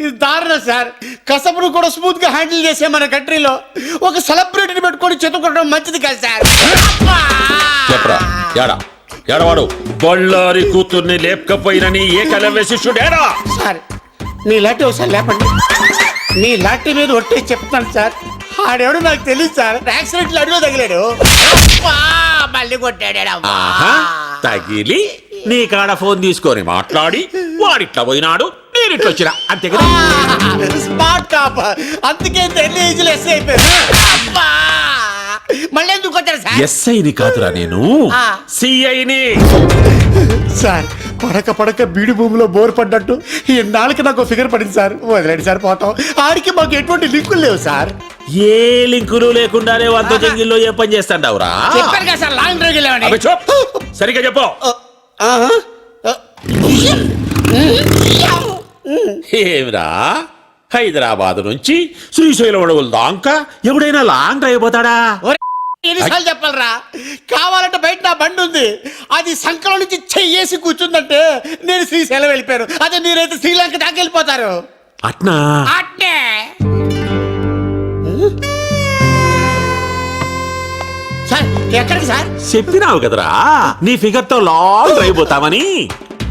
ఇది దారుణం సార్. కసపును కూడా స్మూత్ గా హ్యాండిల్ చేసే మన కంట్రీలో ఒక సెలబ్రిటీని పెట్టుకొని చెతుకోవడం మంచిది కాదు సార్. చెప్పరా యాడా ఏడవాడు బళ్ళారి కూతుర్ని లేపకపోయినని ఏకలవ్య శిష్యుడేరా? సార్ నీ లాంటి ఒకసారి లేపండి. నీ లాంటి మీద ఒట్టేసి చెప్తాను సార్. ఆడెవడో నాకు తెలియదు సార్. యాక్సిడెంట్ అడుగు తగిలాడు, మళ్ళీ కొట్టాడు. తగిలి నీ కాడ ఫోన్ తీసుకొని మాట్లాడి వాడిట్లా పోయినాడు, నేనిట్లా వచ్చినా అంతే కదా. Smart top. అందుకే ఎన్ని ఏజ్లు ఎస్ అయిపోయారు. మళ్ళీ ఎందుకు వచ్చారు సార్? ఎస్ఐని కాదురా నేను, సిఐని. సార్ పడక పడక బీడు భూమిలో బోర్ పడ్డట్టు ఈ నాలుగు నాకు ఫిగర్ పడింది సార్. వదిలేండి సార్, పోతాం. ఆడికి మాకు ఎటువంటి లింకులు లేవు సార్. ఏ లింకులు లేకుండానే వంద జంగిల్లో ఏ పని చేస్తాండావురా? చెప్పారు కదా సార్, లాంగ్ డ్రైవ్ వెళ్ళామని. సరిగ్గా చెప్పు. ఏమిరా, హైదరాబాద్ నుంచి శ్రీశైలం అడవుల దాకా ఎవడైనా లాంగ్ డ్రైవ్ పోతాడా? ఎన్నిసార్లు చెప్పాలరా? కావాలంటే బయట నా బండి ఉంది, అది సంకలం నుంచి చెయ్యేసి కూర్చుందంటే నేను శ్రీశైలం వెళ్ళిపోయాను. అదే మీరైతే శ్రీలంక దాకా వెళ్ళిపోతారు. అట్నా? అట్నే. సార్ ఎక్కడికి సార్? చెప్పినావు కదరా నీ ఫిగర్ తో లాంగ్ డ్రైవ్ పోతామని.